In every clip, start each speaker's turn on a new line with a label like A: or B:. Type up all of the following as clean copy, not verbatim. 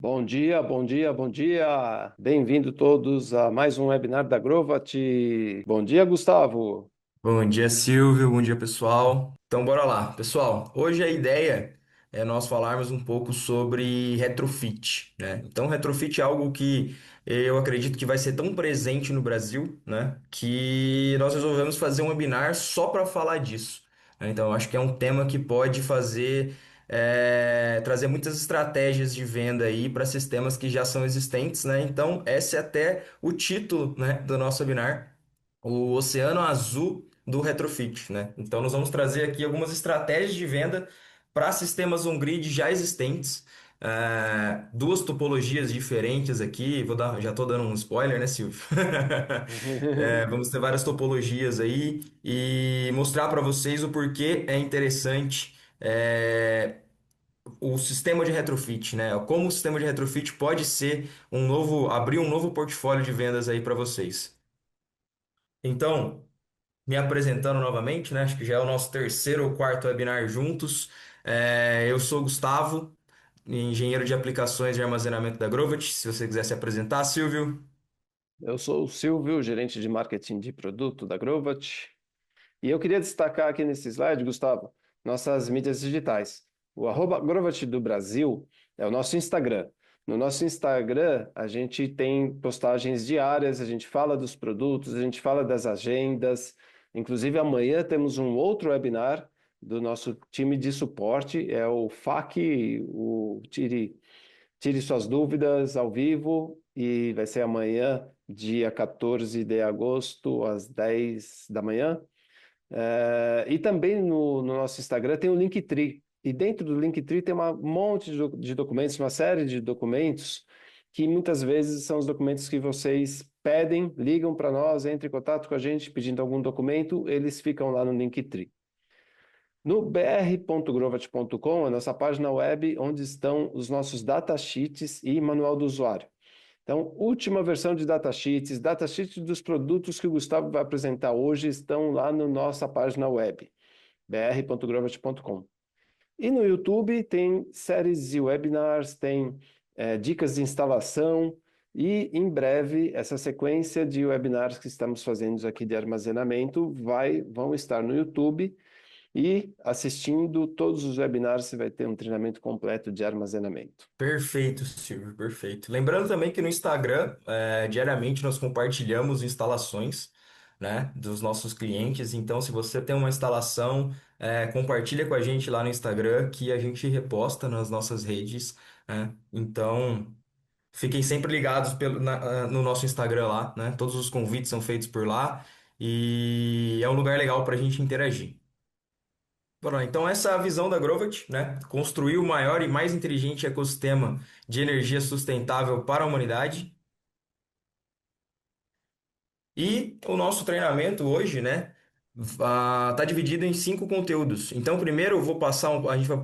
A: Bom dia, bom dia, bom dia. Bem-vindo todos a mais um webinar da Grovat. Bom dia, Gustavo.
B: Bom dia, Silvio. Bom dia, pessoal. Então, bora lá. Pessoal, hoje a ideia é nós falarmos um pouco sobre retrofit, né? Então, retrofit é algo que eu acredito que vai ser tão presente no Brasil, né? Que nós resolvemos fazer um webinar só para falar disso, né? Então, eu acho que é um tema que pode trazer muitas estratégias de venda aí para sistemas que já são existentes, né? Então, esse é até o título, né, do nosso webinar, o Oceano Azul do retrofit, né? Então nós vamos trazer aqui algumas estratégias de venda para sistemas on-grid já existentes, duas topologias diferentes aqui. Já estou dando um spoiler, né, Silvio? Vamos ter várias topologias aí e mostrar para vocês o porquê é interessante o sistema de retrofit, né? Como o sistema de retrofit pode ser abrir um novo portfólio de vendas aí para vocês. Então, me apresentando novamente, né? Acho que já é o nosso terceiro ou quarto webinar juntos. Eu sou o Gustavo, engenheiro de aplicações e armazenamento da Grovet. Se você quiser se apresentar, Silvio.
A: Eu sou o Silvio, gerente de marketing de produto da Grovat. E eu queria destacar aqui nesse slide, Gustavo, nossas mídias digitais. O @Grovat do Brasil é o nosso Instagram. No nosso Instagram, a gente tem postagens diárias, a gente fala dos produtos, a gente fala das agendas. Inclusive, amanhã temos um outro webinar do nosso time de suporte, é o FAQ, o Tire Suas Dúvidas ao vivo, e vai ser amanhã, dia 14 de agosto, às 10 da manhã. E também no nosso Instagram tem o Linktree. E dentro do Linktree tem um monte de documentos, uma série de documentos, que muitas vezes são os documentos que vocês pedem, ligam para nós, entram em contato com a gente pedindo algum documento, eles ficam lá no Linktree. No br.grovat.com, a nossa página web, onde estão os nossos datasheets e manual do usuário. Então, última versão de datasheets dos produtos que o Gustavo vai apresentar hoje estão lá na nossa página web, br.grovat.com. E no YouTube tem séries de webinars, tem dicas de instalação e, em breve, essa sequência de webinars que estamos fazendo aqui de armazenamento vão estar no YouTube, e assistindo todos os webinars você vai ter um treinamento completo de armazenamento.
B: Perfeito, Silvio, perfeito. Lembrando também que no Instagram, diariamente nós compartilhamos instalações, né, dos nossos clientes. Então, se você tem uma instalação, compartilha com a gente lá no Instagram, que a gente reposta nas nossas redes, né? Então, fiquem sempre ligados no nosso Instagram lá, né? Todos os convites são feitos por lá e é um lugar legal para a gente interagir. Bom, então essa é a visão da Grovet, né? Construir o maior e mais inteligente ecossistema de energia sustentável para a humanidade. E o nosso treinamento hoje, né, tá dividido em 5 conteúdos. Então, primeiro eu vou passar,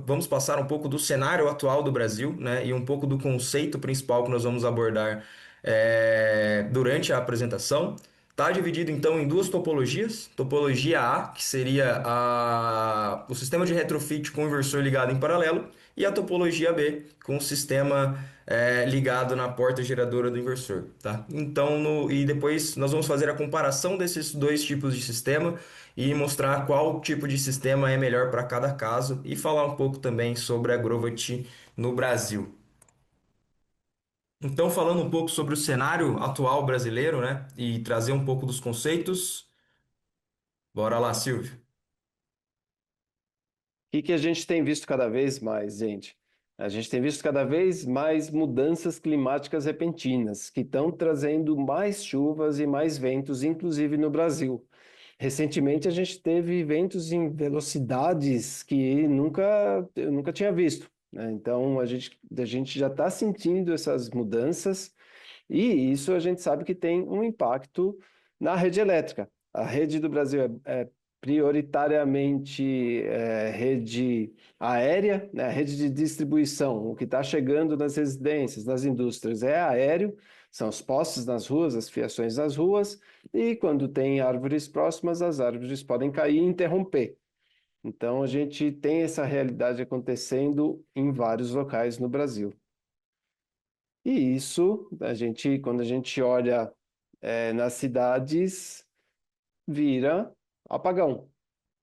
B: vamos passar um pouco do cenário atual do Brasil, né, e um pouco do conceito principal que nós vamos abordar durante a apresentação. Tá dividido então em duas topologias. Topologia A, que seria o sistema de retrofit com inversor ligado em paralelo, e a topologia B, com o sistema ligado na porta geradora do inversor, tá? Então, e depois nós vamos fazer a comparação desses dois tipos de sistema e mostrar qual tipo de sistema é melhor para cada caso e falar um pouco também sobre a Grovat no Brasil. Então, falando um pouco sobre o cenário atual brasileiro, né, e trazer um pouco dos conceitos, bora lá, Silvio.
A: Que a gente tem visto cada vez mais, gente? A gente tem visto cada vez mais mudanças climáticas repentinas, que estão trazendo mais chuvas e mais ventos, inclusive no Brasil. Recentemente, a gente teve ventos em velocidades que eu nunca tinha visto, né? Então, a gente já está sentindo essas mudanças, e isso a gente sabe que tem um impacto na rede elétrica. A rede do Brasil é prioritariamente rede aérea, né? Rede de distribuição. O que está chegando nas residências, nas indústrias é aéreo, são os postes nas ruas, as fiações nas ruas, e quando tem árvores próximas, as árvores podem cair e interromper. Então, a gente tem essa realidade acontecendo em vários locais no Brasil. E isso, quando a gente olha nas cidades, vira apagão,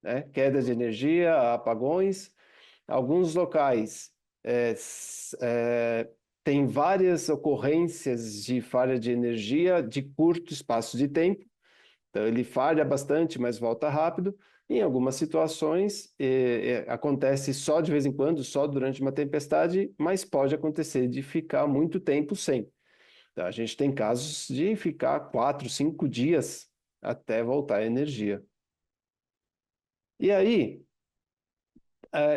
A: né? Queda de energia, apagões. Alguns locais têm várias ocorrências de falha de energia de curto espaço de tempo. Então, ele falha bastante, mas volta rápido. Em algumas situações, acontece só de vez em quando, só durante uma tempestade, mas pode acontecer de ficar muito tempo sem. Então, a gente tem casos de ficar 4, 5 dias até voltar a energia. E aí,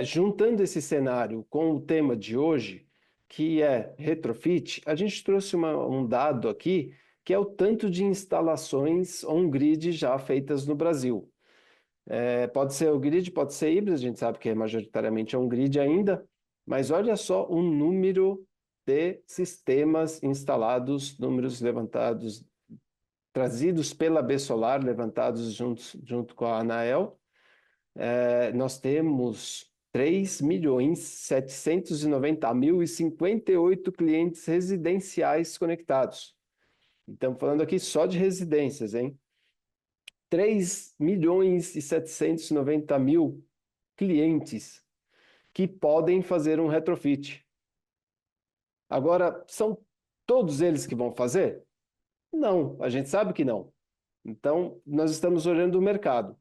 A: juntando esse cenário com o tema de hoje, que é retrofit, a gente trouxe um dado aqui, que é o tanto de instalações on-grid já feitas no Brasil. Pode ser o grid, pode ser híbrido, a gente sabe que é majoritariamente on-grid ainda, mas olha só o número de sistemas instalados, números levantados, trazidos pela B Solar, levantados junto com a Anael. Nós temos 3.790.058 clientes residenciais conectados. Estamos falando aqui só de residências, hein? 3.790.000 clientes que podem fazer um retrofit. Agora, são todos eles que vão fazer? Não, a gente sabe que não. Então, nós estamos olhando o mercado.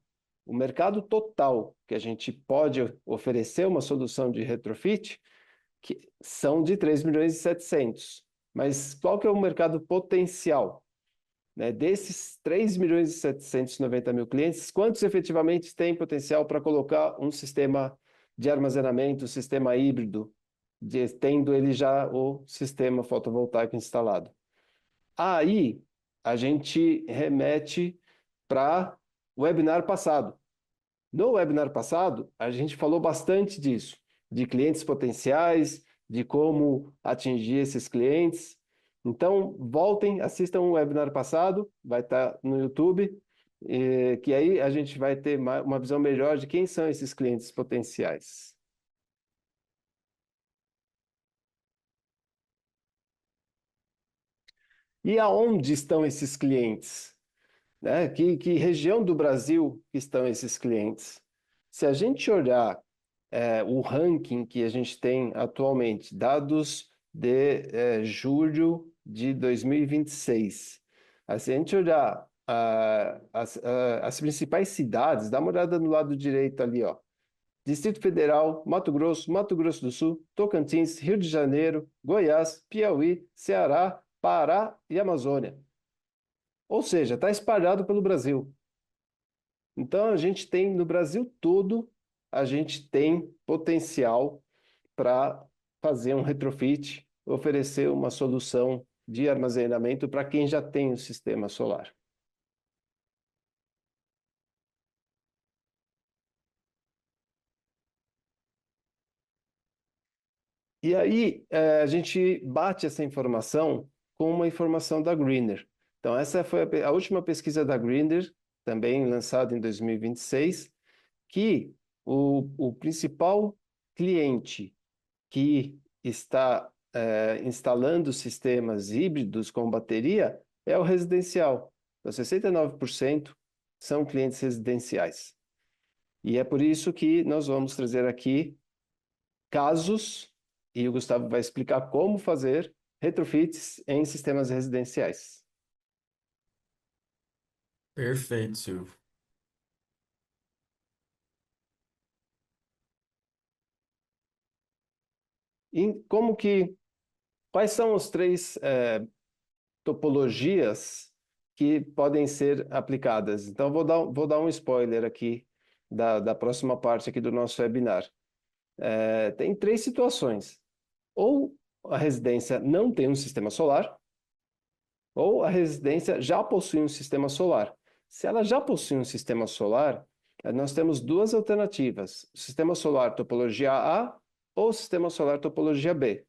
A: O mercado total que a gente pode oferecer uma solução de retrofit, que são de 3.700.000. Mas qual que é o mercado potencial? Né? Desses 3.790.000 clientes, quantos efetivamente têm potencial para colocar um sistema de armazenamento, um sistema híbrido, tendo ele já o sistema fotovoltaico instalado? Aí a gente remete para o webinar passado. No webinar passado, a gente falou bastante disso, de clientes potenciais, de como atingir esses clientes. Então, voltem, assistam o webinar passado, vai estar no YouTube, que aí a gente vai ter uma visão melhor de quem são esses clientes potenciais. E aonde estão esses clientes? Né? Que região do Brasil estão esses clientes? Se a gente olhar o ranking que a gente tem atualmente, dados de julho de 2026, se a gente olhar as principais cidades, dá uma olhada no lado direito ali, ó. Distrito Federal, Mato Grosso, Mato Grosso do Sul, Tocantins, Rio de Janeiro, Goiás, Piauí, Ceará, Pará e Amazônia. Ou seja, está espalhado pelo Brasil. Então, a gente tem, no Brasil todo, a gente tem potencial para fazer um retrofit, oferecer uma solução de armazenamento para quem já tem o sistema solar. E aí, a gente bate essa informação com uma informação da Greener. Então, essa foi a última pesquisa da Greener, também lançada em 2026, que o principal cliente que está instalando sistemas híbridos com bateria é o residencial. Então, 69% são clientes residenciais. E é por isso que nós vamos trazer aqui casos, e o Gustavo vai explicar como fazer retrofits em sistemas residenciais.
B: Perfeito, Silvio.
A: E quais são os três topologias que podem ser aplicadas? Então, vou dar um spoiler aqui da próxima parte aqui do nosso webinar. Tem três situações. Ou a residência não tem um sistema solar, ou a residência já possui um sistema solar. Se ela já possui um sistema solar, nós temos duas alternativas: o sistema solar topologia A ou o sistema solar topologia B.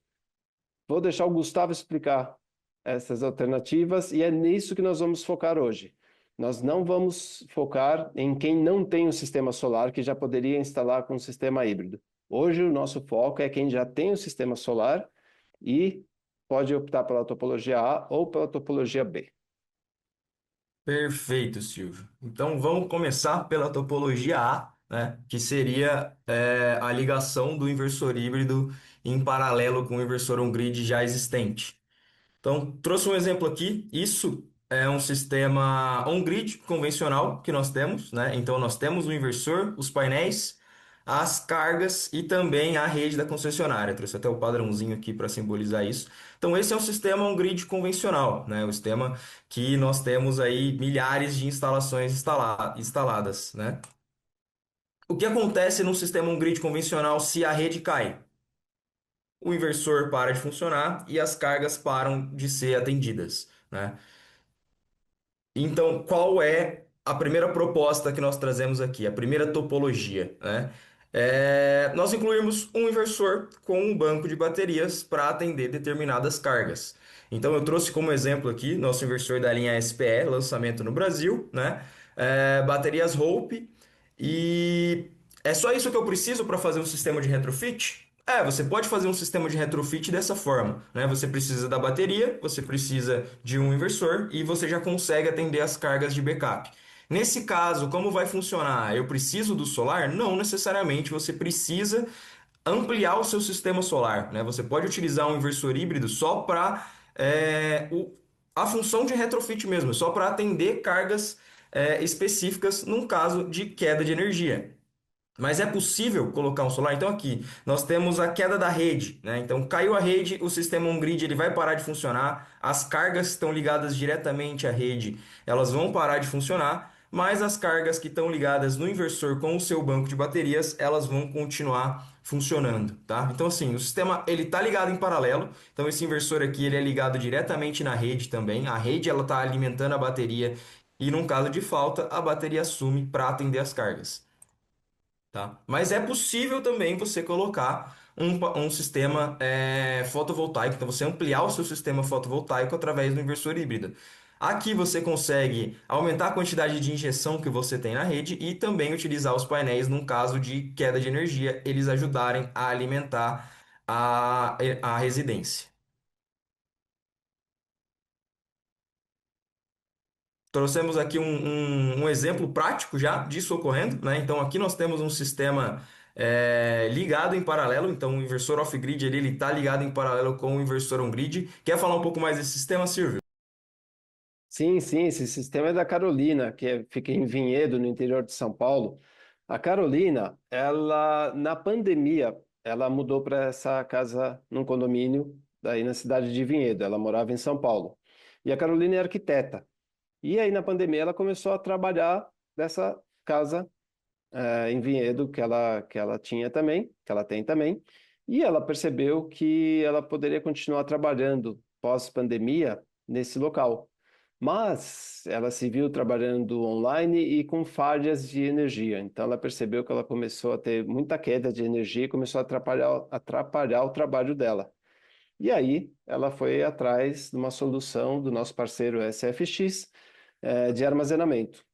A: Vou deixar o Gustavo explicar essas alternativas e é nisso que nós vamos focar hoje. Nós não vamos focar em quem não tem um sistema solar que já poderia instalar com um sistema híbrido. Hoje o nosso foco é quem já tem o sistema solar e pode optar pela topologia A ou pela topologia B.
B: Perfeito, Silvio. Então vamos começar pela topologia A, né, que seria a ligação do inversor híbrido em paralelo com o inversor on-grid já existente. Então, trouxe um exemplo aqui. Isso é um sistema on-grid convencional que nós temos, né? Então, nós temos o inversor, os painéis, as cargas e também a rede da concessionária. Trouxe até o padrãozinho aqui para simbolizar isso. Então, esse é um sistema on-grid convencional, né? O sistema que nós temos aí milhares de instalações instaladas, né? O que acontece num sistema on-grid convencional se a rede cai? O inversor para de funcionar e as cargas param de ser atendidas, né? Então, qual é a primeira proposta que nós trazemos aqui, a primeira topologia, né? Nós incluímos um inversor com um banco de baterias para atender determinadas cargas. Então, eu trouxe como exemplo aqui nosso inversor da linha SPE, lançamento no Brasil, né? Baterias Hope. E é só isso que eu preciso para fazer um sistema de retrofit? Você pode fazer um sistema de retrofit dessa forma, né? Você precisa da bateria, você precisa de um inversor e você já consegue atender as cargas de backup. Nesse caso, como vai funcionar? Eu preciso do solar? Não necessariamente você precisa ampliar o seu sistema solar, né? Você pode utilizar um inversor híbrido só para a função de retrofit mesmo, só para atender cargas específicas num caso de queda de energia. Mas é possível colocar um solar? Então aqui nós temos a queda da rede, né? Então caiu a rede, o sistema on-grid ele vai parar de funcionar, as cargas que estão ligadas diretamente à rede, elas vão parar de funcionar, mas as cargas que estão ligadas no inversor com o seu banco de baterias, elas vão continuar funcionando, tá? Então assim, o sistema ele está ligado em paralelo, então esse inversor aqui ele é ligado diretamente na rede também, a rede ela está alimentando a bateria e num caso de falta, a bateria assume para atender as cargas. Tá? Mas é possível também você colocar um sistema fotovoltaico, então você ampliar o seu sistema fotovoltaico através do inversor híbrido. Aqui você consegue aumentar a quantidade de injeção que você tem na rede e também utilizar os painéis num caso de queda de energia, eles ajudarem a alimentar a residência. Trouxemos aqui um exemplo prático já disso ocorrendo, né? Então aqui nós temos um sistema ligado em paralelo, então o inversor off-grid ele está ligado em paralelo com o inversor on-grid. Quer falar um pouco mais desse sistema, Silvio?
A: Sim, sim, esse sistema é da Carolina, fica em Vinhedo, no interior de São Paulo. A Carolina, ela, na pandemia, ela mudou para essa casa num condomínio, daí na cidade de Vinhedo. Ela morava em São Paulo. E a Carolina é arquiteta. E aí, na pandemia, ela começou a trabalhar nessa casa em Vinhedo que ela tinha também, que ela tem também. E ela percebeu que ela poderia continuar trabalhando pós-pandemia nesse local. Mas ela se viu trabalhando online e com falhas de energia. Então ela percebeu que ela começou a ter muita queda de energia e começou a atrapalhar o trabalho dela. E aí ela foi atrás de uma solução do nosso parceiro SFX, de armazenamento.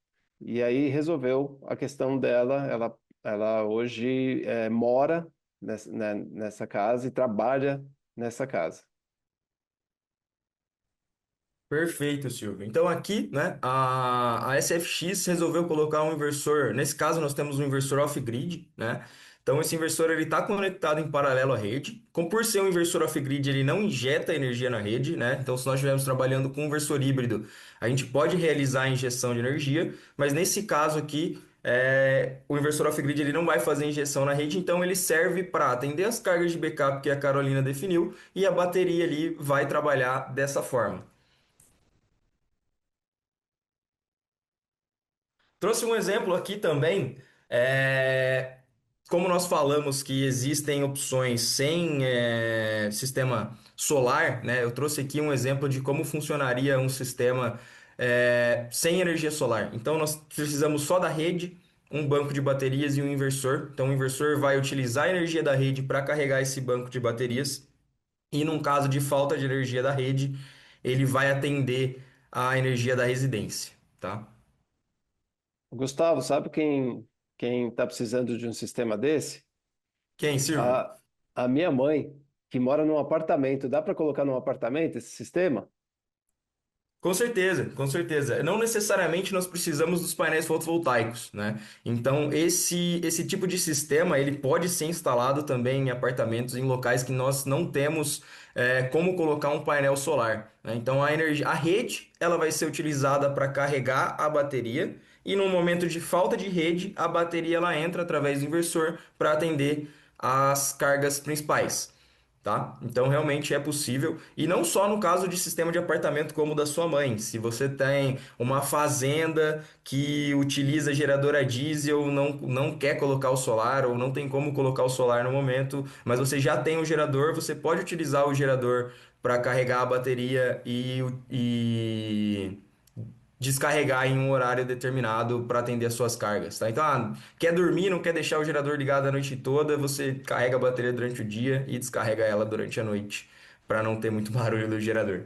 A: E aí resolveu a questão dela. Ela hoje mora nessa casa e trabalha nessa casa.
B: Perfeito, Silvio. Então aqui, né, a SFX resolveu colocar um inversor. Nesse caso, nós temos um inversor off-grid, né? Então esse inversor ele está conectado em paralelo à rede. Como por ser um inversor off-grid, ele não injeta energia na rede, né? Então se nós estivermos trabalhando com um inversor híbrido, a gente pode realizar a injeção de energia, mas nesse caso aqui, o inversor off-grid ele não vai fazer injeção na rede, então ele serve para atender as cargas de backup que a Carolina definiu e a bateria ali vai trabalhar dessa forma. Trouxe um exemplo aqui também, como nós falamos que existem opções sem sistema solar, né? Eu trouxe aqui um exemplo de como funcionaria um sistema sem energia solar. Então nós precisamos só da rede, um banco de baterias e um inversor. Então o inversor vai utilizar a energia da rede para carregar esse banco de baterias e num caso de falta de energia da rede, ele vai atender a energia da residência, tá?
A: Gustavo, sabe quem está precisando de um sistema desse?
B: Quem, Silvio?
A: A, a minha mãe. que mora num apartamento. Dá para colocar num apartamento esse sistema?
B: Com certeza, com certeza. Não necessariamente nós precisamos dos painéis fotovoltaicos, né? Então, esse tipo de sistema, ele pode ser instalado também em apartamentos, em locais que nós não temos como colocar um painel solar, né? Então, a energia, a rede, ela vai ser utilizada para carregar a bateria e no momento de falta de rede, a bateria ela entra através do inversor para atender às cargas principais. Tá? Então realmente é possível, e não só no caso de sistema de apartamento como o da sua mãe. Se você tem uma fazenda que utiliza gerador a diesel, não quer colocar o solar ou não tem como colocar o solar no momento, mas você já tem o gerador, você pode utilizar o gerador para carregar a bateria e descarregar em um horário determinado para atender as suas cargas, tá? Então, quer dormir, não quer deixar o gerador ligado a noite toda, você carrega a bateria durante o dia e descarrega ela durante a noite, para não ter muito barulho do gerador.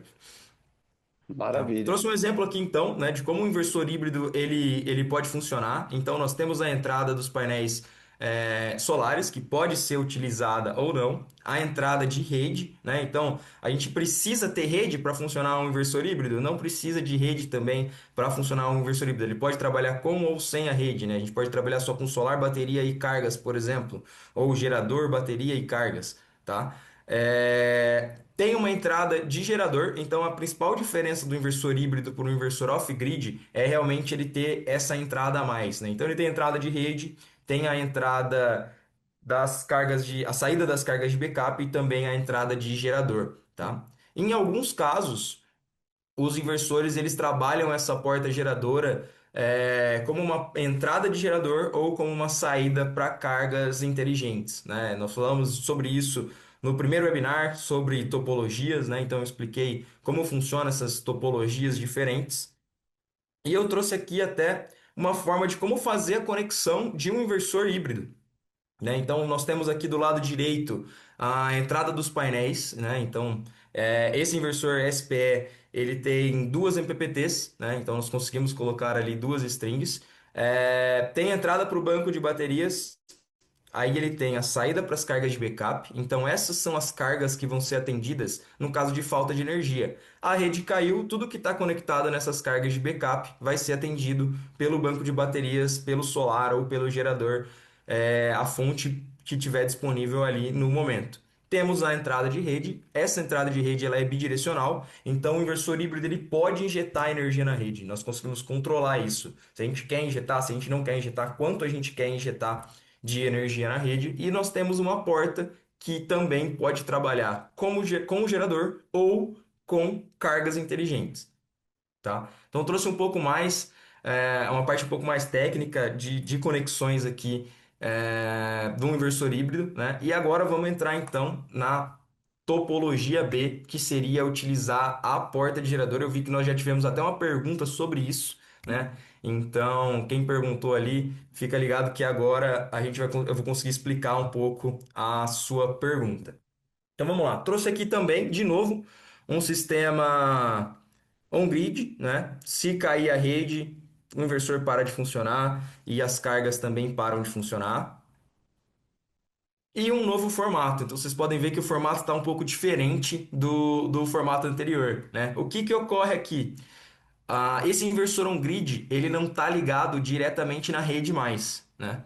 B: Tá.
A: Maravilha.
B: Trouxe um exemplo aqui então, né, de como o inversor híbrido ele pode funcionar. Então nós temos a entrada dos painéis solares, que pode ser utilizada ou não, a entrada de rede, né? Então a gente precisa ter rede para funcionar um inversor híbrido, não precisa de rede também para funcionar um inversor híbrido. Ele pode trabalhar com ou sem a rede, né? A gente pode trabalhar só com solar, bateria e cargas, por exemplo, ou gerador, bateria e cargas, tá? Tem uma entrada de gerador, então a principal diferença do inversor híbrido para o inversor off-grid é realmente ele ter essa entrada a mais, né? Então ele tem entrada de rede, tem a entrada das cargas a saída das cargas de backup e também a entrada de gerador, tá? Em alguns casos, os inversores eles trabalham essa porta geradora como uma entrada de gerador ou como uma saída para cargas inteligentes, né? Nós falamos sobre isso no primeiro webinar sobre topologias, né? Então eu expliquei como funcionam essas topologias diferentes e eu trouxe aqui até uma forma de como fazer a conexão de um inversor híbrido, né? Então, nós temos aqui do lado direito a entrada dos painéis, né? Então, esse inversor SPE, ele tem duas MPPTs, né? Então, nós conseguimos colocar ali duas strings. Tem entrada para o banco de baterias. Aí ele tem a saída para as cargas de backup. Então, essas são as cargas que vão ser atendidas no caso de falta de energia. A rede caiu, tudo que está conectado nessas cargas de backup vai ser atendido pelo banco de baterias, pelo solar ou pelo gerador, a fonte que tiver disponível ali no momento. Temos a entrada de rede. Essa entrada de rede ela é bidirecional, então o inversor híbrido ele pode injetar energia na rede. Nós conseguimos controlar isso. Se a gente quer injetar, se a gente não quer injetar, quanto a gente quer injetar de energia na rede. E nós temos uma porta que também pode trabalhar com o gerador ou com cargas inteligentes, tá? Então eu trouxe um pouco mais, uma parte um pouco mais técnica de conexões aqui do inversor híbrido, né? E agora vamos entrar então na topologia B, que seria utilizar a porta de gerador. Eu vi que nós já tivemos até uma pergunta sobre isso, né? Então, quem perguntou ali, fica ligado que agora eu vou conseguir explicar um pouco a sua pergunta. Então vamos lá. Trouxe aqui também, de novo, um sistema on-grid, né? Se cair a rede, o inversor para de funcionar e as cargas também param de funcionar. E um novo formato. Então vocês podem ver que o formato está um pouco diferente do formato anterior, né? O que que ocorre aqui? Esse inversor on-grid, ele não está ligado diretamente na rede mais, né?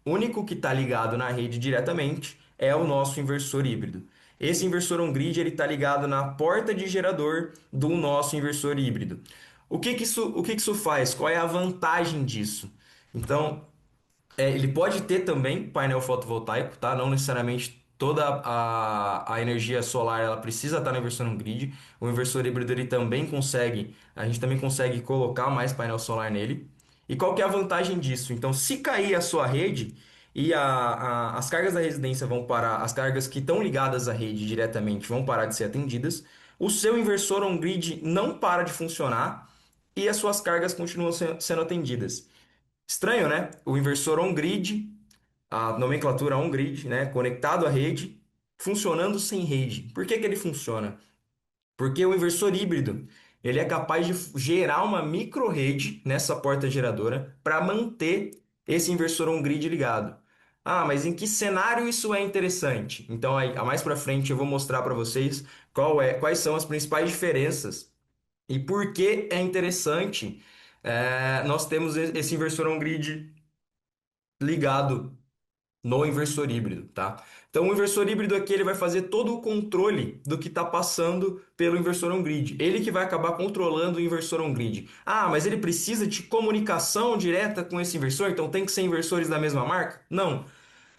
B: O único que está ligado na rede diretamente é o nosso inversor híbrido. Esse inversor on-grid ele está ligado na porta de gerador do nosso inversor híbrido. O que que isso faz? Qual é a vantagem disso? Então, ele pode ter também painel fotovoltaico, tá? Não necessariamente toda a energia solar ela precisa estar na inversor on-grid. O inversor híbrido ele também consegue, a gente também consegue colocar mais painel solar nele. E qual que é a vantagem disso? Então, se cair a sua rede e as cargas da residência vão parar, as cargas que estão ligadas à rede diretamente vão parar de ser atendidas, o seu inversor on-grid não para de funcionar e as suas cargas continuam sendo atendidas. Estranho, né? O inversor on-grid, a nomenclatura on-grid, né? Conectado à rede, funcionando sem rede. Por que que ele funciona? Porque o inversor híbrido, ele é capaz de gerar uma micro-rede nessa porta geradora para manter esse inversor on-grid ligado. Ah, mas em que cenário isso é interessante? Então, aí, mais para frente eu vou mostrar para vocês quais são as principais diferenças e por que é interessante nós temos esse inversor on-grid ligado no inversor híbrido, tá? Então, o inversor híbrido aqui ele vai fazer todo o controle do que está passando pelo inversor on-grid. Ele que vai acabar controlando o inversor on-grid. Ah, mas ele precisa de comunicação direta com esse inversor, então tem que ser inversores da mesma marca? Não.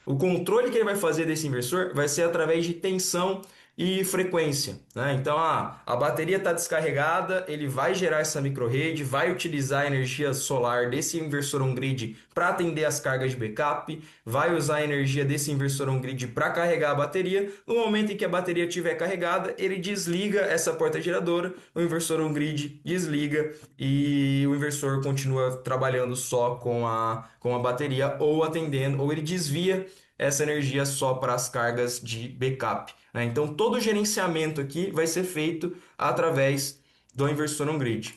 B: O controle que ele vai fazer desse inversor vai ser através de tensão e frequência, né? Então, a bateria está descarregada, ele vai gerar essa microrrede, vai utilizar a energia solar desse inversor on-grid para atender as cargas de backup, vai usar a energia desse inversor on-grid para carregar a bateria. No momento em que a bateria estiver carregada, ele desliga essa porta geradora, o inversor on-grid desliga e o inversor continua trabalhando só com a bateria ou atendendo, ou ele desvia essa energia só para as cargas de backup, né? Então, todo o gerenciamento aqui vai ser feito através do inversor on-grid.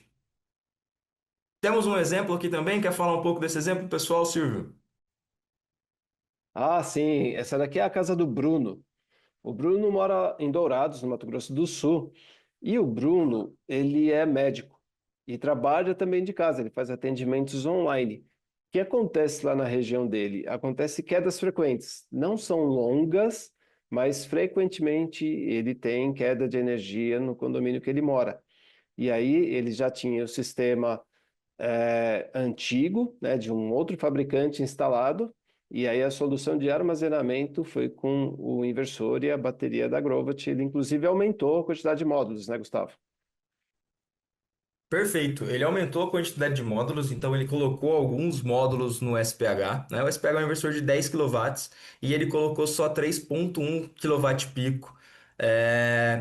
B: Temos um exemplo aqui também, quer falar um pouco desse exemplo, pessoal, Silvio?
A: Ah, sim, essa daqui é a casa do Bruno. O Bruno mora em Dourados, no Mato Grosso do Sul, e o Bruno, ele é médico e trabalha também de casa, ele faz atendimentos online. O que acontece lá na região dele? Acontece quedas frequentes, não são longas, mas frequentemente ele tem queda de energia no condomínio que ele mora. E aí ele já tinha o sistema antigo, né, de um outro fabricante instalado, e aí a solução de armazenamento foi com o inversor e a bateria da Grovat. Ele inclusive aumentou a quantidade de módulos, né, Gustavo?
B: Perfeito. Ele aumentou a quantidade de módulos, então ele colocou alguns módulos no SPH, né? O SPH é um inversor de 10 kW e ele colocou só 3,1 kW-pico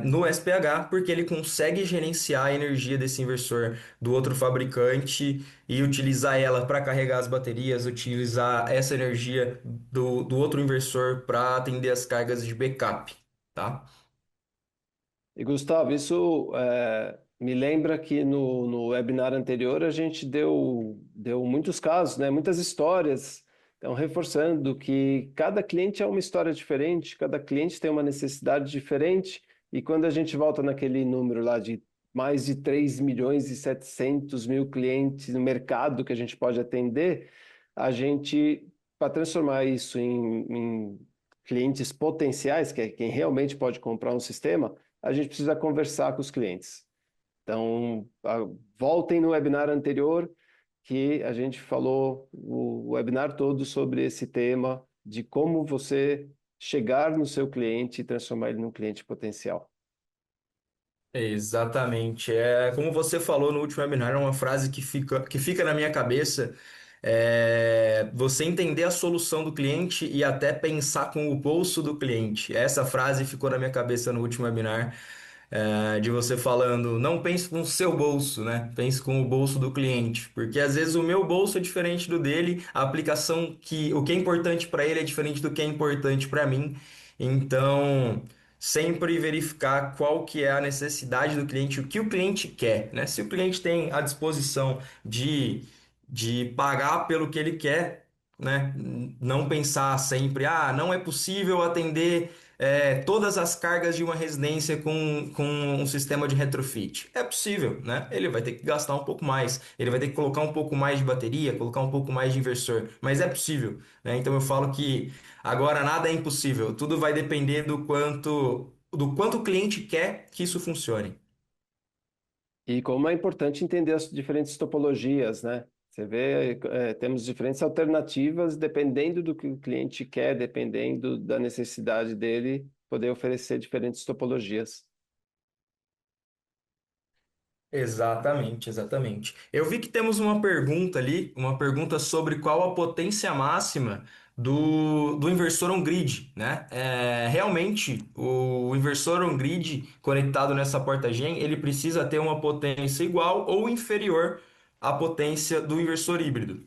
B: no SPH, porque ele consegue gerenciar a energia desse inversor do outro fabricante e utilizar ela para carregar as baterias, utilizar essa energia do outro inversor para atender as cargas de backup, tá?
A: E Gustavo, isso me lembra que no webinar anterior a gente deu muitos casos, né, muitas histórias, então reforçando que cada cliente é uma história diferente, cada cliente tem uma necessidade diferente, e quando a gente volta naquele número lá de mais de 3 milhões e 700 mil clientes no mercado que a gente pode atender, a gente, para transformar isso em clientes potenciais, que é quem realmente pode comprar um sistema, a gente precisa conversar com os clientes. Então, voltem no webinar anterior, que a gente falou o webinar todo sobre esse tema de como você chegar no seu cliente e transformar ele num cliente potencial.
B: Exatamente. É, como você falou no último webinar, é uma frase que fica na minha cabeça. Você entender a solução do cliente e até pensar com o bolso do cliente. Essa frase ficou na minha cabeça no último webinar, de você falando, não pense com o seu bolso, né? Pense com o bolso do cliente. Porque às vezes o meu bolso é diferente do dele, a aplicação o que é importante para ele é diferente do que é importante para mim. Então sempre verificar qual que é a necessidade do cliente, o que o cliente quer, né? Se o cliente tem a disposição de pagar pelo que ele quer, né? Não pensar sempre, não é possível atender todas as cargas de uma residência com um sistema de retrofit. É possível, né? Ele vai ter que gastar um pouco mais, ele vai ter que colocar um pouco mais de bateria, colocar um pouco mais de inversor, mas é possível, né? Então eu falo que agora nada é impossível, tudo vai depender do quanto o cliente quer que isso funcione.
A: E como é importante entender as diferentes topologias, né? Você vê, temos diferentes alternativas dependendo do que o cliente quer, dependendo da necessidade dele, poder oferecer diferentes topologias.
B: Exatamente, exatamente. Eu vi que temos uma pergunta ali, uma pergunta sobre qual a potência máxima do inversor on-grid, né? Realmente, o inversor on-grid conectado nessa porta gen, ele precisa ter uma potência igual ou inferior à potência do inversor híbrido,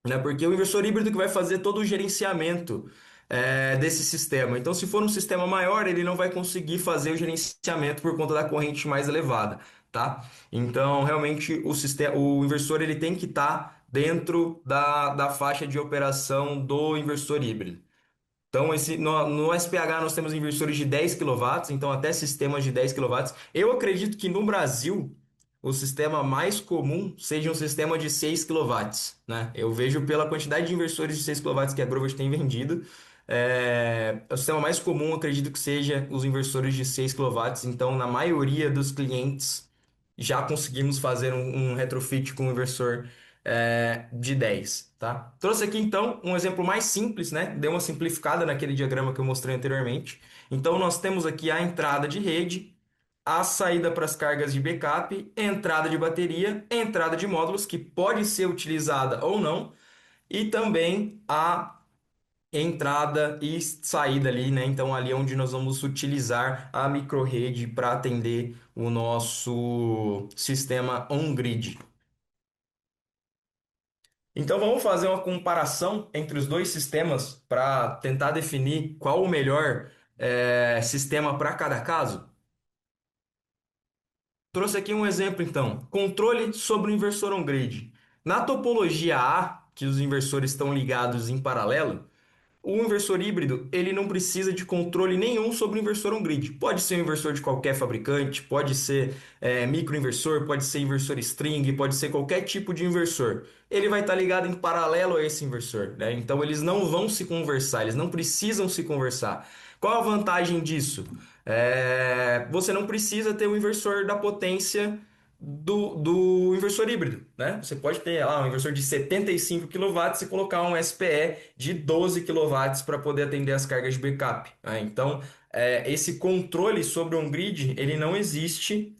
B: né? Porque o inversor híbrido que vai fazer todo o gerenciamento desse sistema. Então, se for um sistema maior, ele não vai conseguir fazer o gerenciamento por conta da corrente mais elevada, tá? Então, realmente, o inversor ele tem que estar dentro da faixa de operação do inversor híbrido. Então, no SPH nós temos inversores de 10 quilowatts, então até sistemas de 10 quilowatts. Eu acredito que no Brasil o sistema mais comum seja um sistema de 6 quilowatts, né? Eu vejo pela quantidade de inversores de 6 quilowatts que a Growert tem vendido, o sistema mais comum acredito que seja os inversores de 6 quilowatts. Então, na maioria dos clientes já conseguimos fazer um retrofit com um inversor de 10, tá? Trouxe aqui então um exemplo mais simples, né? Deu uma simplificada naquele diagrama que eu mostrei anteriormente. Então nós temos aqui a entrada de rede, a saída para as cargas de backup, entrada de bateria, entrada de módulos que pode ser utilizada ou não, e também a entrada e saída ali, né? Então ali é onde nós vamos utilizar a microrrede para atender o nosso sistema on-grid. Então vamos fazer uma comparação entre os dois sistemas para tentar definir qual o melhor sistema para cada caso. Trouxe aqui um exemplo então: controle sobre o inversor on-grid. Na topologia A, que os inversores estão ligados em paralelo, o inversor híbrido, ele não precisa de controle nenhum sobre o inversor on-grid. Pode ser um inversor de qualquer fabricante, pode ser microinversor, pode ser inversor string, pode ser qualquer tipo de inversor. Ele vai estar ligado em paralelo a esse inversor, né? Então eles não vão se conversar, eles não precisam se conversar. Qual a vantagem disso? Você não precisa ter um inversor da potência do inversor híbrido, né? Você pode ter lá um inversor de 75 quilowatts e colocar um SPE de 12 quilowatts para poder atender as cargas de backup, né? Então, esse controle sobre um grid, ele não existe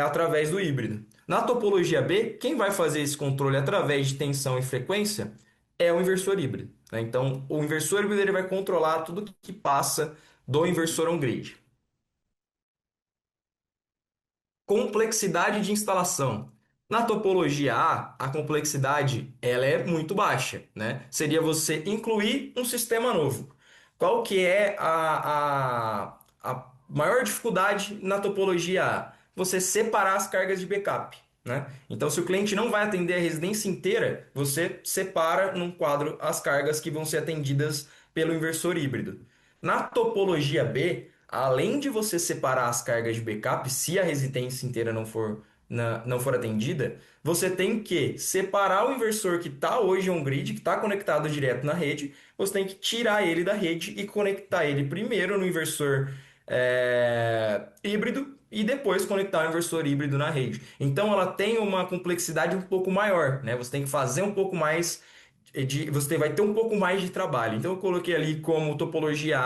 B: através do híbrido. Na topologia B, quem vai fazer esse controle através de tensão e frequência é o inversor híbrido, né? Então, o inversor híbrido ele vai controlar tudo que passa do inversor on-grid. Complexidade de instalação. Na topologia A complexidade ela é muito baixa, né? Seria você incluir um sistema novo. Qual que é a maior dificuldade na topologia A? Você separar as cargas de backup, né? Então, se o cliente não vai atender a residência inteira, você separa num quadro as cargas que vão ser atendidas pelo inversor híbrido. Na topologia B, além de você separar as cargas de backup, se a residência inteira não for atendida, você tem que separar o inversor que está hoje on-grid, que está conectado direto na rede, você tem que tirar ele da rede e conectar ele primeiro no inversor híbrido e depois conectar o inversor híbrido na rede. Então ela tem uma complexidade um pouco maior, né? Você tem que fazer um pouco mais você vai ter um pouco mais de trabalho. Então eu coloquei ali como topologia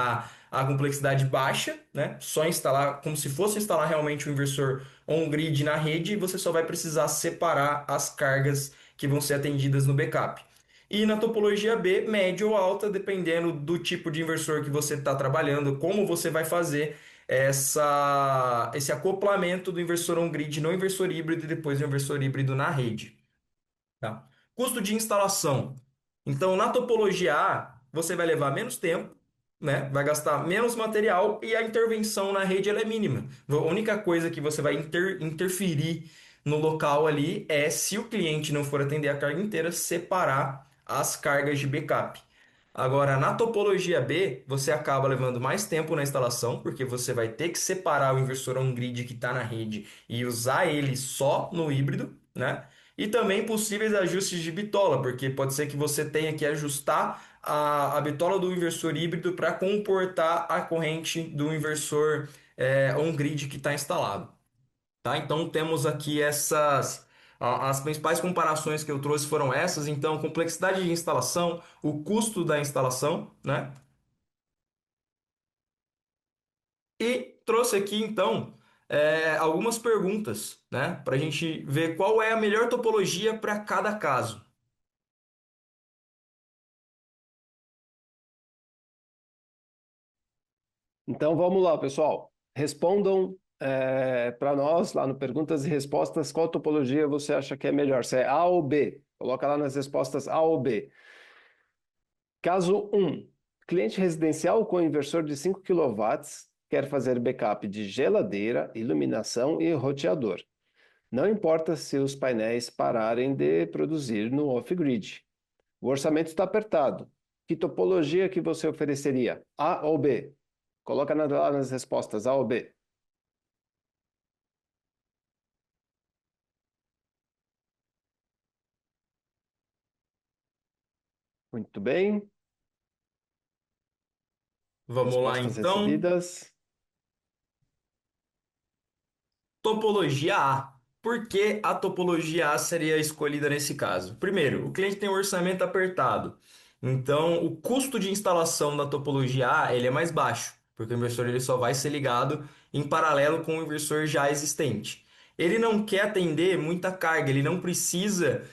B: a complexidade baixa, né? Só instalar como se fosse instalar realmente o inversor on-grid na rede, e você só vai precisar separar as cargas que vão ser atendidas no backup. E na topologia B, média ou alta, dependendo do tipo de inversor que você está trabalhando, como você vai fazer esse acoplamento do inversor on-grid no inversor híbrido e depois do inversor híbrido na rede. Tá? Custo de instalação. Então, na topologia A, você vai levar menos tempo, né? Vai gastar menos material e a intervenção na rede ela é mínima. A única coisa que você vai interferir no local ali é se o cliente não for atender a carga inteira, separar as cargas de backup. Agora, na topologia B, você acaba levando mais tempo na instalação, porque você vai ter que separar o inversor on-grid que está na rede e usar ele só no híbrido, né? E também possíveis ajustes de bitola, porque pode ser que você tenha que ajustar a bitola do inversor híbrido para comportar a corrente do inversor on-grid que está instalado. Tá? Então temos aqui as principais comparações que eu trouxe foram essas. Então, complexidade de instalação, o custo da instalação, né? E trouxe aqui então algumas perguntas, né? Para a gente ver qual é a melhor topologia para cada caso.
A: Então vamos lá, pessoal. Respondam para nós lá no Perguntas e Respostas qual topologia você acha que é melhor, se é A ou B. Coloca lá nas respostas A ou B. Caso 1. Cliente residencial com inversor de 5 quilowatts quer fazer backup de geladeira, iluminação e roteador. Não importa se os painéis pararem de produzir no off-grid. O orçamento está apertado. Que topologia que você ofereceria? A ou B? Coloca lá nas respostas, A ou B. Muito bem.
B: Vamos lá
A: Respostas
B: então.
A: recebidas.
B: Topologia A. Por que a topologia A seria escolhida nesse caso? Primeiro, o cliente tem um orçamento apertado. Então, o custo de instalação da topologia A ele é mais baixo, porque o inversor ele só vai ser ligado em paralelo com o inversor já existente. Ele não quer atender muita carga, ele não precisa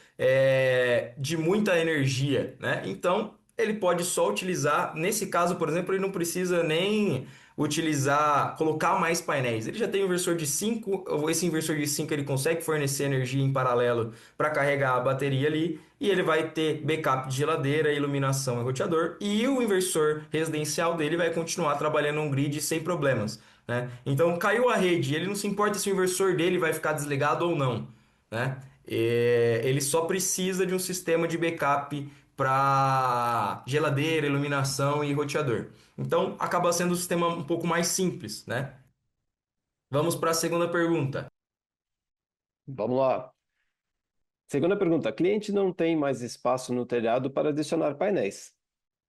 B: de muita energia, né? Então, ele pode só utilizar, nesse caso, por exemplo, ele não precisa nem utilizar, colocar mais painéis. Ele já tem um inversor de 5, esse inversor de 5 ele consegue fornecer energia em paralelo para carregar a bateria ali, e ele vai ter backup de geladeira, iluminação e roteador, e o inversor residencial dele vai continuar trabalhando num grid sem problemas, né? Então caiu a rede, ele não se importa se o inversor dele vai ficar desligado ou não, né? Ele só precisa de um sistema de backup para geladeira, iluminação e roteador. Então, acaba sendo um sistema um pouco mais simples, né? Vamos para a segunda pergunta.
A: Vamos lá. Segunda pergunta. Cliente não tem mais espaço no telhado para adicionar painéis.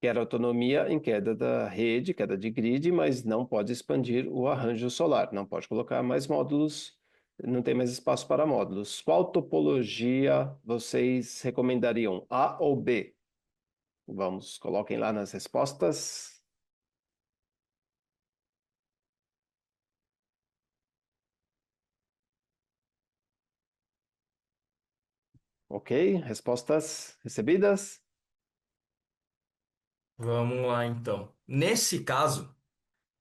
A: Quer autonomia em queda da rede, queda de grid, mas não pode expandir o arranjo solar. Não pode colocar mais módulos, não tem mais espaço para módulos. Qual topologia vocês recomendariam? A ou B? Vamos, coloquem lá nas respostas. Ok, respostas recebidas.
B: Vamos lá, então. Nesse caso,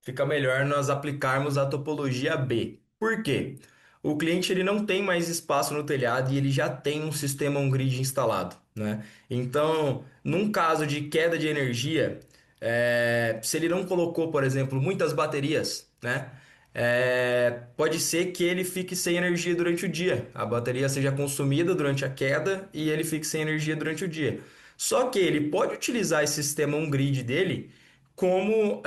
B: fica melhor nós aplicarmos a topologia B. Por quê? O cliente ele não tem mais espaço no telhado e ele já tem um sistema on-grid instalado, né? Então, num caso de queda de energia, se ele não colocou, por exemplo, muitas baterias, né? Pode ser que ele fique sem energia durante o dia. A bateria seja consumida durante a queda e ele fique sem energia durante o dia. Só que ele pode utilizar esse sistema on-grid dele como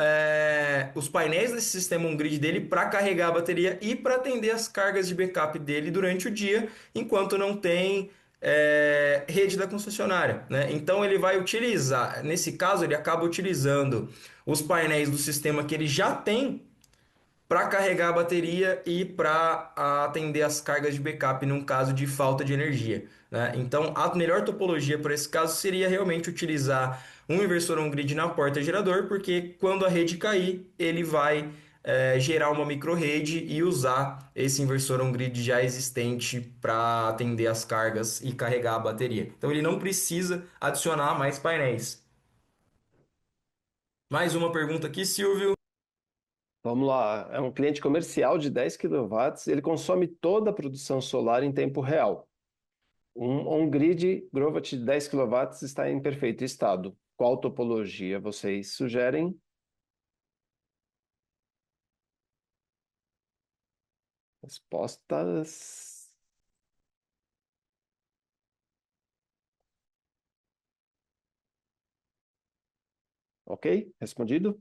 B: os painéis desse sistema on-grid dele para carregar a bateria e para atender as cargas de backup dele durante o dia, enquanto não tem rede da concessionária, né? Então ele vai utilizar, nesse caso, ele acaba utilizando os painéis do sistema que ele já tem para carregar a bateria e para atender as cargas de backup num caso de falta de energia, né? Então, a melhor topologia para esse caso seria realmente utilizar um inversor on-grid na porta gerador, porque quando a rede cair, ele vai gerar uma microrrede e usar esse inversor on-grid já existente para atender as cargas e carregar a bateria. Então, ele não precisa adicionar mais painéis. Mais uma pergunta aqui, Silvio.
A: Vamos lá. É um cliente comercial de 10 quilowatts. Ele consome toda a produção solar em tempo real. Um on-grid Grovat de 10 quilowatts está em perfeito estado. Qual topologia vocês sugerem? Respostas. Ok? Respondido?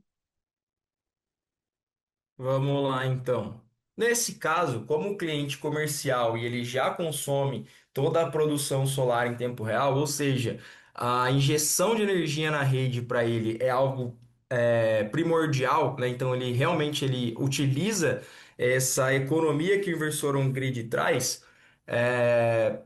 B: Vamos lá, então. Nesse caso, como o cliente comercial e ele já consome toda a produção solar em tempo real, ou seja, a injeção de energia na rede para ele é algo primordial, né? Então ele realmente ele utiliza essa economia que o inversor on-grid traz. é,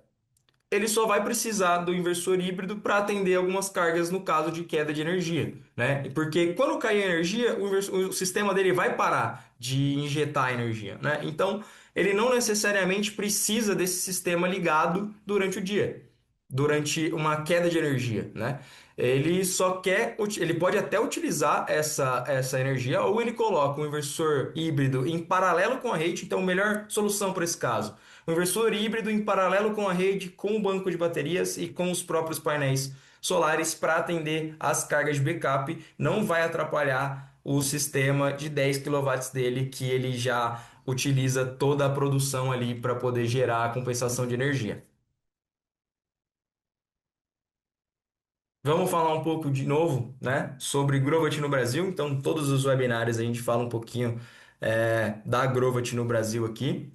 B: Ele só vai precisar do inversor híbrido para atender algumas cargas no caso de queda de energia, né? Porque quando cair a energia, o sistema dele vai parar de injetar energia, né? Então, ele não necessariamente precisa desse sistema ligado durante o dia, durante uma queda de energia, né? Ele só quer, ele pode até utilizar essa energia ou ele coloca um inversor híbrido em paralelo com a rede, então, melhor solução para esse caso um inversor híbrido em paralelo com a rede, com o banco de baterias e com os próprios painéis solares para atender as cargas de backup, não vai atrapalhar o sistema de 10 quilowatts dele, que ele já utiliza toda a produção ali para poder gerar a compensação de energia. Vamos falar um pouco de novo, né, sobre Growth no Brasil. Então, todos os webinários a gente fala um pouquinho da Growth no Brasil aqui.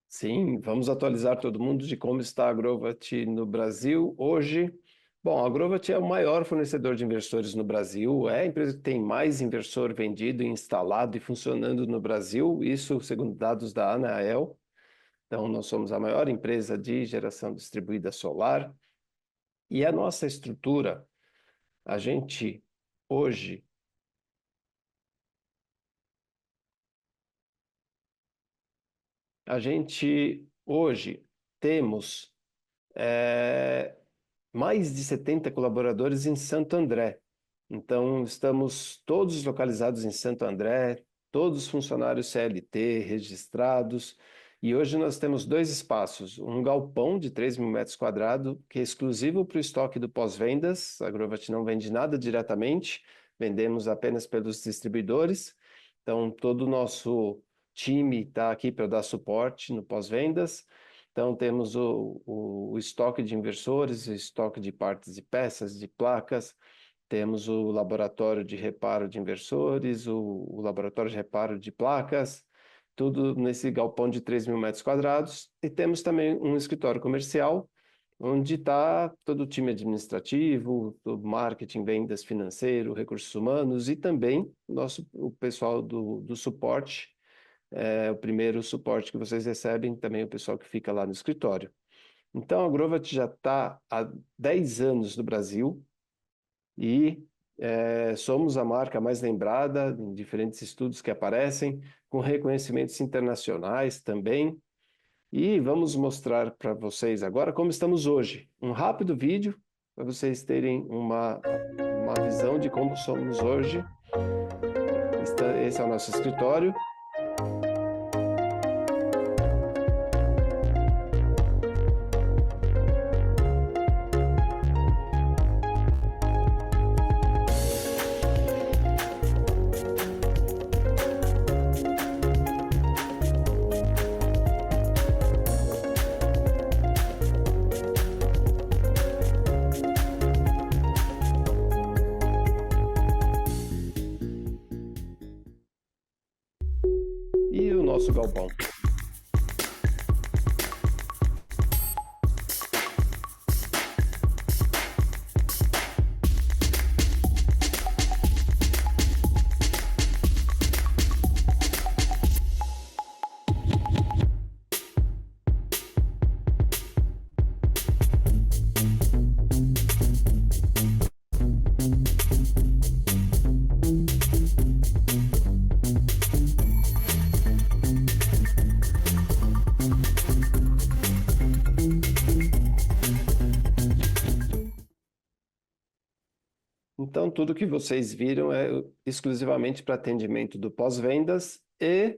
A: Sim, vamos atualizar todo mundo de como está a Grovat no Brasil hoje. Bom, a Grovat é o maior fornecedor de inversores no Brasil, é a empresa que tem mais inversor vendido, instalado e funcionando no Brasil, isso segundo dados da Anael. Então, nós somos a maior empresa de geração distribuída solar e a nossa estrutura, a gente hoje, a gente hoje temos é, mais de 70 colaboradores em Santo André. Então, estamos todos localizados em Santo André, todos funcionários CLT registrados. E hoje nós temos dois espaços: um galpão de 3 mil metros quadrados, que é exclusivo para o estoque do pós-vendas. A Grovat não vende nada diretamente, vendemos apenas pelos distribuidores. Então, todo o nosso time está aqui para dar suporte no pós-vendas. Então, temos o estoque de inversores, o estoque de partes e peças, de placas, temos o laboratório de reparo de inversores, o laboratório de reparo de placas, tudo nesse galpão de 3 mil metros quadrados. E temos também um escritório comercial, onde está todo o time administrativo, o marketing, vendas, financeiro, recursos humanos e também o pessoal do suporte, o primeiro suporte que vocês recebem, também o pessoal que fica lá no escritório. Então, a Grovat já está há 10 anos no Brasil e somos a marca mais lembrada em diferentes estudos que aparecem, com reconhecimentos internacionais também. E vamos mostrar para vocês agora como estamos hoje. Um rápido vídeo para vocês terem uma visão de como somos hoje. Esse é o nosso escritório. E o nosso galpão. Então, tudo que vocês viram é exclusivamente para atendimento do pós-vendas e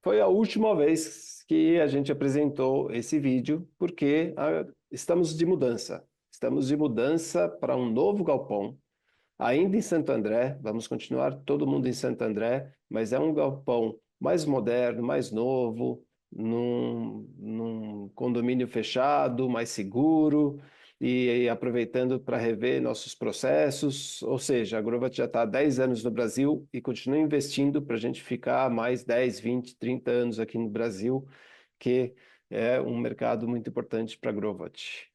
A: foi a última vez que a gente apresentou esse vídeo, porque estamos de mudança. Estamos de mudança para um novo galpão, ainda em Santo André. Vamos continuar todo mundo em Santo André, mas é um galpão mais moderno, mais novo, num condomínio fechado, mais seguro e aproveitando para rever nossos processos. Ou seja, a Grovat já está há 10 anos no Brasil e continua investindo para a gente ficar mais 10, 20, 30 anos aqui no Brasil, que é um mercado muito importante para a Grovat.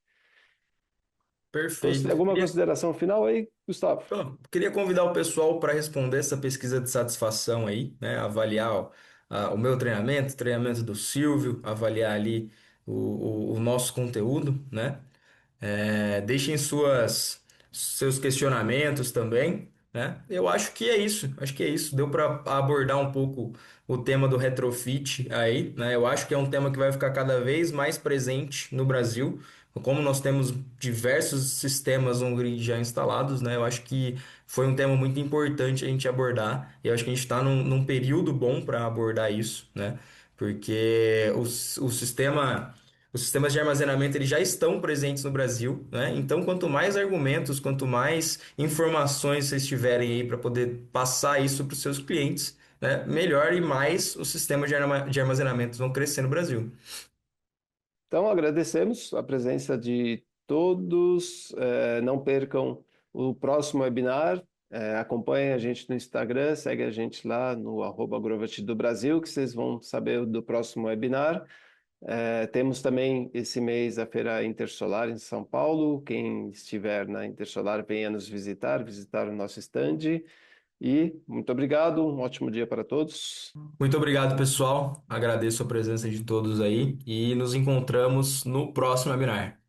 A: Então, você tem
B: Perfeito.
A: alguma consideração final aí, Gustavo?
B: Queria convidar o pessoal para responder essa pesquisa de satisfação aí, né? Avaliar o meu treinamento, o treinamento do Silvio, avaliar ali o nosso conteúdo, né? Deixem seus questionamentos também, né? Eu acho que é isso. Acho que é isso. Deu para abordar um pouco o tema do retrofit aí, né? Eu acho que é um tema que vai ficar cada vez mais presente no Brasil. Como nós temos diversos sistemas on-grid já instalados, né? Eu acho que foi um tema muito importante a gente abordar. E eu acho que a gente está num período bom para abordar isso, né? Porque o sistema. Os sistemas de armazenamento eles já estão presentes no Brasil, né? Então, quanto mais argumentos, quanto mais informações vocês tiverem aí para poder passar isso para os seus clientes, né? Melhor e mais os sistemas de armazenamento vão crescer no Brasil.
A: Então, agradecemos a presença de todos. Não percam o próximo webinar. Acompanhem a gente no Instagram, segue a gente lá no @Grovat do Brasil, que vocês vão saber do próximo webinar. Temos também esse mês a Feira Intersolar em São Paulo. Quem estiver na Intersolar, venha nos visitar o nosso stand. E muito obrigado, um ótimo dia para todos.
B: Muito obrigado, pessoal. Agradeço a presença de todos aí e nos encontramos no próximo webinar.